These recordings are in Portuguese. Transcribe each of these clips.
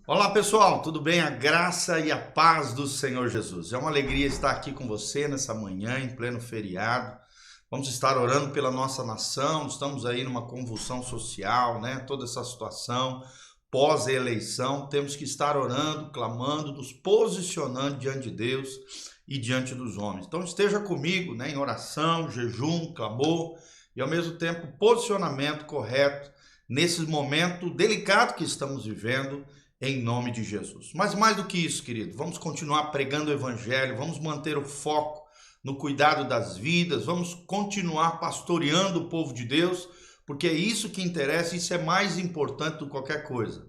Olá pessoal, tudo bem? A graça e a paz do Senhor Jesus. É uma alegria estar aqui com você nessa manhã, em pleno feriado. Vamos estar orando pela nossa nação, estamos aí numa convulsão social, né? Toda essa situação pós-eleição, temos que estar orando, clamando, nos posicionando diante de Deus e diante dos homens. Então esteja comigo, né, em oração, jejum, clamor e ao mesmo tempo posicionamento correto nesse momento delicado que estamos vivendo, em nome de Jesus. Mas mais do que isso, querido, vamos continuar pregando o evangelho, vamos manter o foco no cuidado das vidas, vamos continuar pastoreando o povo de Deus, porque é isso que interessa, isso é mais importante do que qualquer coisa,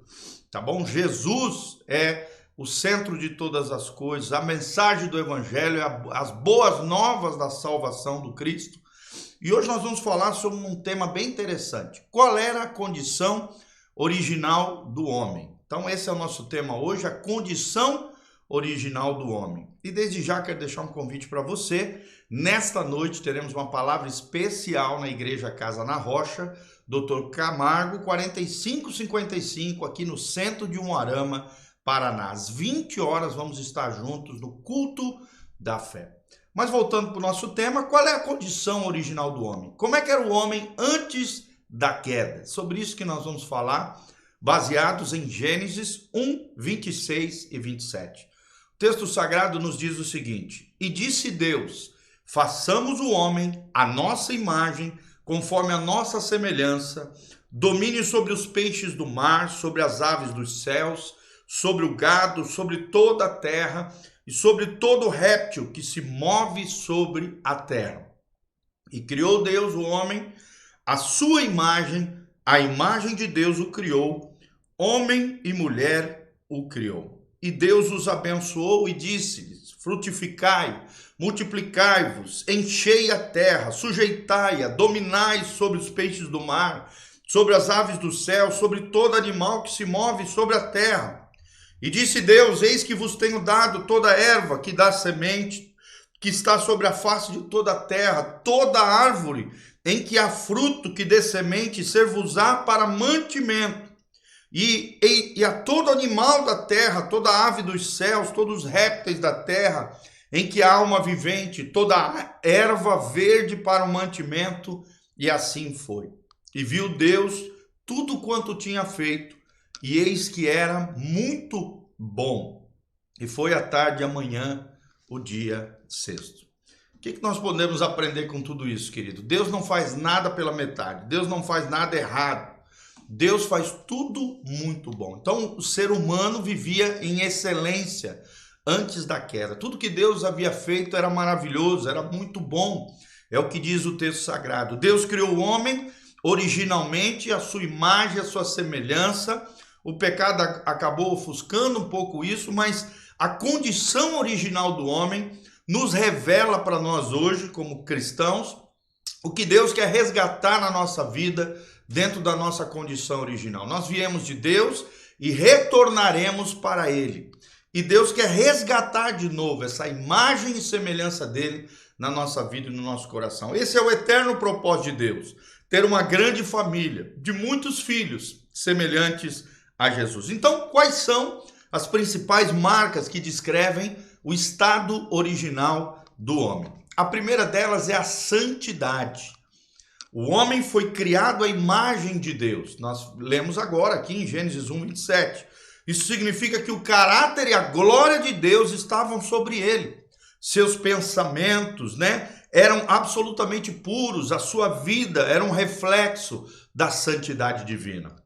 tá bom? Jesus é o centro de todas as coisas, a mensagem do evangelho, as boas novas da salvação do Cristo. E hoje nós vamos falar sobre um tema bem interessante. Qual era a condição original do homem? Então esse é o nosso tema hoje, a condição original do homem. E desde já quero deixar um convite para você. Nesta noite teremos uma palavra especial na Igreja Casa na Rocha, Dr. Camargo, 4555, aqui no centro de Umuarama, Paraná. Às 20 horas vamos estar juntos no culto da fé. Mas voltando para o nosso tema, qual é a condição original do homem? Como é que era o homem antes da queda? Sobre isso que nós vamos falar, baseados em Gênesis 1, 26 e 27. O texto sagrado nos diz o seguinte: E disse Deus, façamos o homem à nossa imagem, conforme a nossa semelhança, domine sobre os peixes do mar, sobre as aves dos céus, sobre o gado, sobre toda a terra, e sobre todo réptil que se move sobre a terra. E criou Deus o homem, à sua imagem, a imagem de Deus o criou, homem e mulher o criou. E Deus os abençoou e disse-lhes: frutificai, multiplicai-vos, enchei a terra, sujeitai-a, dominai sobre os peixes do mar, sobre as aves do céu, sobre todo animal que se move sobre a terra. E disse Deus: eis que vos tenho dado toda erva que dá semente, que está sobre a face de toda a terra, toda árvore em que há fruto que dê semente, ser-vos-á para mantimento. E a todo animal da terra, toda ave dos céus, todos os répteis da terra, em que há alma vivente, toda erva verde para o mantimento, e assim foi. E viu Deus tudo quanto tinha feito, e eis que era muito bom. E foi a tarde e amanhã, o dia sexto. O que nós podemos aprender com tudo isso, querido? Deus não faz nada pela metade, Deus não faz nada errado. Deus faz tudo muito bom. Então, o ser humano vivia em excelência antes da queda. Tudo que Deus havia feito era maravilhoso, era muito bom. É o que diz o texto sagrado. Deus criou o homem originalmente, a sua imagem, a sua semelhança. O pecado acabou ofuscando um pouco isso, mas a condição original do homem nos revela para nós hoje, como cristãos, o que Deus quer resgatar na nossa vida, dentro da nossa condição original. Nós viemos de Deus e retornaremos para Ele. E Deus quer resgatar de novo essa imagem e semelhança dele na nossa vida e no nosso coração. Esse é o eterno propósito de Deus, ter uma grande família de muitos filhos semelhantes a Jesus. Então, quais são as principais marcas que descrevem o estado original do homem? A primeira delas é a santidade. O homem foi criado à imagem de Deus. Nós lemos agora aqui em Gênesis 1, 27. Isso significa que o caráter e a glória de Deus estavam sobre ele. Seus pensamentos, eram absolutamente puros. A sua vida era um reflexo da santidade divina.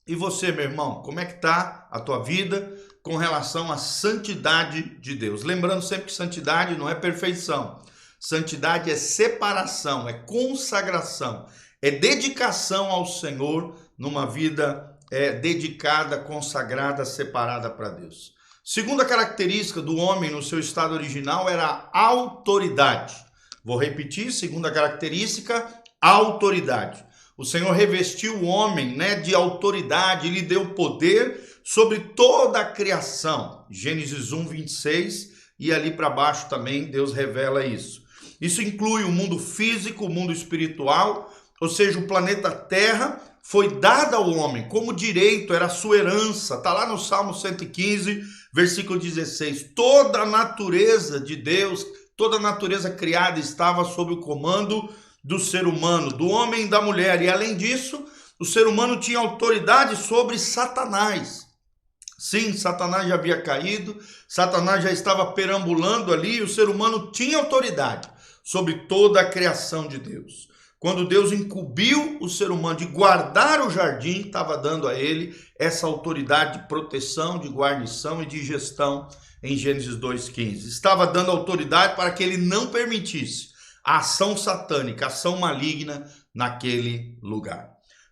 E você, meu irmão, como é que está a tua vida com relação à santidade de Deus? Lembrando sempre que santidade não é perfeição. Santidade é separação, é consagração, é dedicação ao Senhor numa vida dedicada, consagrada, separada para Deus. Segunda característica do homem no seu estado original era a autoridade. Vou repetir, segunda característica, autoridade. O Senhor revestiu o homem, de autoridade, lhe deu poder sobre toda a criação. Gênesis 1, 26, e ali para baixo também Deus revela isso. Isso inclui o mundo físico, o mundo espiritual, ou seja, o planeta Terra foi dada ao homem como direito, era a sua herança. Está lá no Salmo 115, versículo 16. Toda a natureza de Deus, toda a natureza criada estava sob o comando do ser humano, do homem e da mulher. E além disso, o ser humano tinha autoridade sobre Satanás. Sim, Satanás já havia caído, Satanás já estava perambulando ali, e o ser humano tinha autoridade sobre toda a criação de Deus. Quando Deus incumbiu o ser humano de guardar o jardim, estava dando a ele essa autoridade de proteção, de guarnição e de gestão em Gênesis 2,15. Estava dando autoridade para que ele não permitisse a ação satânica, a ação maligna naquele lugar.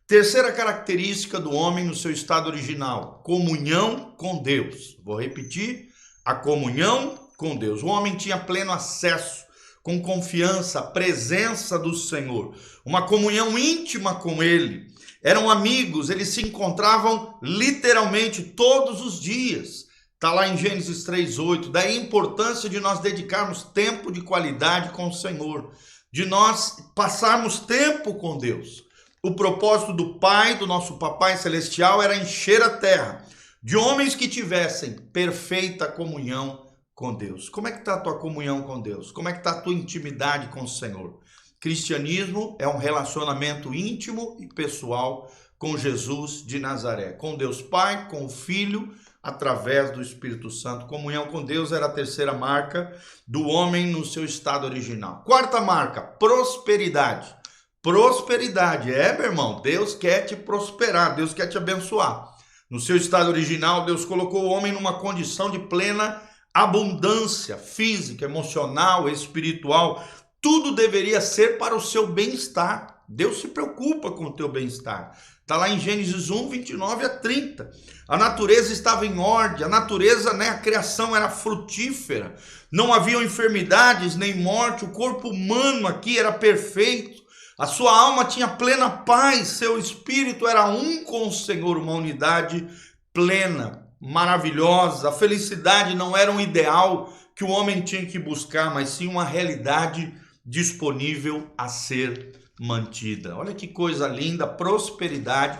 Terceira característica do homem no seu estado original: comunhão com Deus. Vou repetir: a comunhão com Deus. O homem tinha pleno acesso, com confiança, a presença do Senhor, uma comunhão íntima com Ele. Eram amigos, eles se encontravam literalmente todos os dias. Está lá em Gênesis 3,8. Daí a importância de nós dedicarmos tempo de qualidade com o Senhor, de nós passarmos tempo com Deus. O propósito do Pai, do nosso Papai Celestial, era encher a terra de homens que tivessem perfeita comunhão com Deus. Como é que está a tua comunhão com Deus? Como é que está a tua intimidade com o Senhor? Cristianismo é um relacionamento íntimo e pessoal com Jesus de Nazaré, com Deus Pai, com o Filho, através do Espírito Santo. Comunhão com Deus era a terceira marca do homem no seu estado original. Quarta marca: prosperidade. Prosperidade, meu irmão, Deus quer te prosperar, Deus quer te abençoar. No seu estado original, Deus colocou o homem numa condição de plena abundância física, emocional, espiritual. Tudo deveria ser para o seu bem-estar. Deus se preocupa com o teu bem-estar. Está lá em Gênesis 1, 29 a 30. A natureza estava em ordem, a natureza, a criação era frutífera. Não haviam enfermidades nem morte, o corpo humano aqui era perfeito. A sua alma tinha plena paz, seu espírito era um com o Senhor, uma unidade plena, maravilhosa. A felicidade não era um ideal que o homem tinha que buscar, mas sim uma realidade disponível a ser mantida. Olha que coisa linda, prosperidade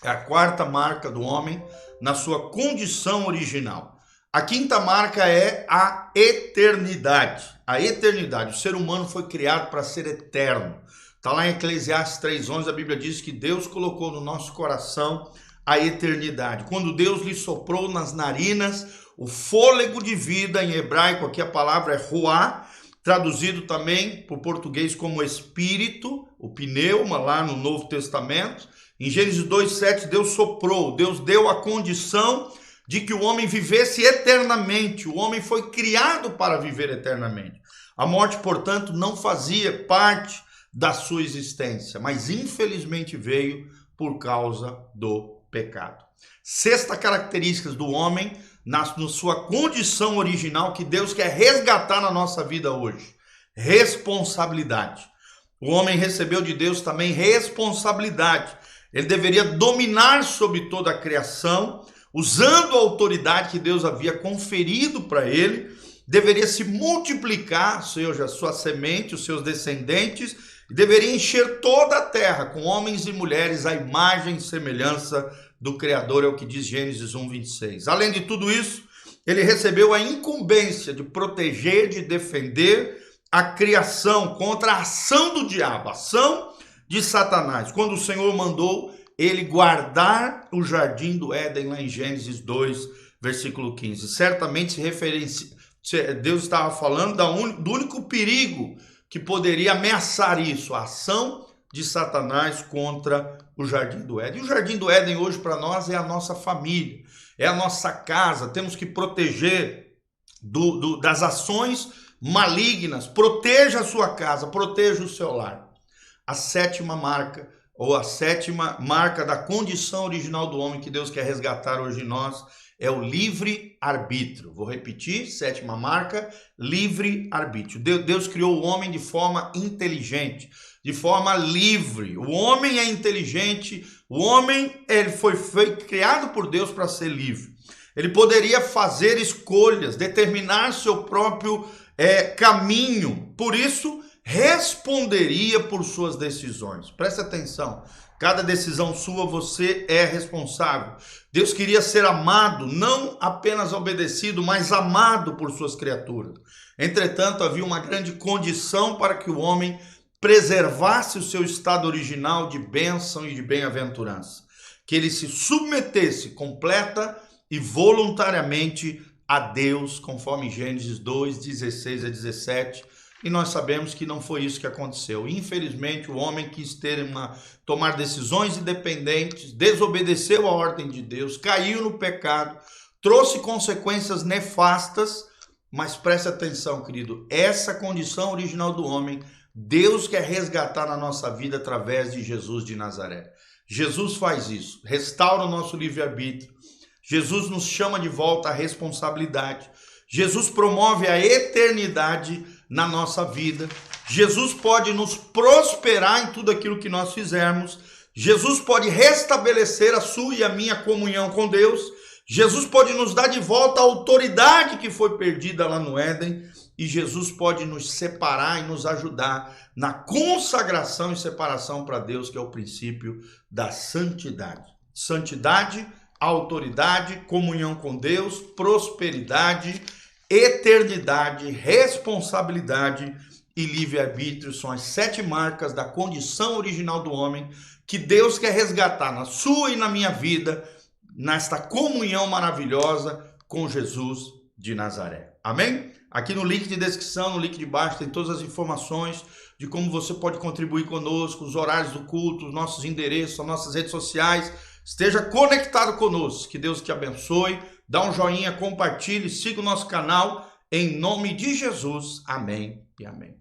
é a quarta marca do homem na sua condição original. A quinta marca é a eternidade. A eternidade, o ser humano foi criado para ser eterno. Está lá em Eclesiastes 3,11, a Bíblia diz que Deus colocou no nosso coração a eternidade. Quando Deus lhe soprou nas narinas o fôlego de vida, em hebraico aqui a palavra é ruá, traduzido também por português como espírito, o pneuma lá no Novo Testamento. Em Gênesis 2,7, Deus soprou, Deus deu a condição de que o homem vivesse eternamente. O homem foi criado para viver eternamente. A morte, portanto, não fazia parte da sua existência, mas infelizmente veio por causa do pecado. Sexta característica do homem na sua condição original que Deus quer resgatar na nossa vida hoje: responsabilidade. O homem recebeu de Deus também responsabilidade. Ele deveria dominar sobre toda a criação, usando a autoridade que Deus havia conferido para ele. Deveria se multiplicar, ou seja, a sua semente, os seus descendentes, e deveria encher toda a terra com homens e mulheres à imagem e semelhança do Criador, é o que diz Gênesis 1:26. Além de tudo isso, ele recebeu a incumbência de proteger, de defender a criação contra a ação do diabo, a ação de Satanás, quando o Senhor mandou ele guardar o jardim do Éden, lá em Gênesis 2, versículo 15. Certamente Deus estava falando do único perigo que poderia ameaçar isso, a ação de Satanás contra o Jardim do Éden. E o Jardim do Éden hoje para nós é a nossa família, é a nossa casa. Temos que proteger das ações malignas. Proteja a sua casa, proteja o seu lar. A sétima marca, ou a sétima marca da condição original do homem que Deus quer resgatar hoje em nós, é o livre-arbítrio. Vou repetir, sétima marca, livre-arbítrio. Deus criou o homem de forma inteligente, de forma livre. O homem é inteligente, o homem foi criado por Deus para ser livre. Ele poderia fazer escolhas, determinar seu próprio caminho, por isso responderia por suas decisões. Preste atenção, Cada decisão sua, você é responsável. Deus queria ser amado, não apenas obedecido, mas amado por suas criaturas. Entretanto, havia uma grande condição para que o homem preservasse o seu estado original de bênção e de bem-aventurança. Que ele se submetesse completa e voluntariamente a Deus, conforme Gênesis 2, 16 a 17. E nós sabemos que não foi isso que aconteceu. Infelizmente, o homem quis tomar decisões independentes, desobedeceu a ordem de Deus, caiu no pecado, trouxe consequências nefastas, mas preste atenção, querido, essa condição original do homem, Deus quer resgatar na nossa vida através de Jesus de Nazaré. Jesus faz isso, restaura o nosso livre-arbítrio, Jesus nos chama de volta à responsabilidade, Jesus promove a eternidade na nossa vida, Jesus pode nos prosperar em tudo aquilo que nós fizermos, Jesus pode restabelecer a sua e a minha comunhão com Deus, Jesus pode nos dar de volta a autoridade que foi perdida lá no Éden, e Jesus pode nos separar e nos ajudar na consagração e separação para Deus, que é o princípio da santidade. Santidade, autoridade, comunhão com Deus, prosperidade, eternidade, responsabilidade e livre-arbítrio são as 7 marcas da condição original do homem que Deus quer resgatar na sua e na minha vida, nesta comunhão maravilhosa com Jesus de Nazaré. Amém? Aqui no link de descrição, no link de baixo, tem todas as informações de como você pode contribuir conosco, os horários do culto, os nossos endereços, as nossas redes sociais. Esteja conectado conosco. Que Deus te abençoe. Dá um joinha, compartilhe, siga o nosso canal. Em nome de Jesus. Amém e amém.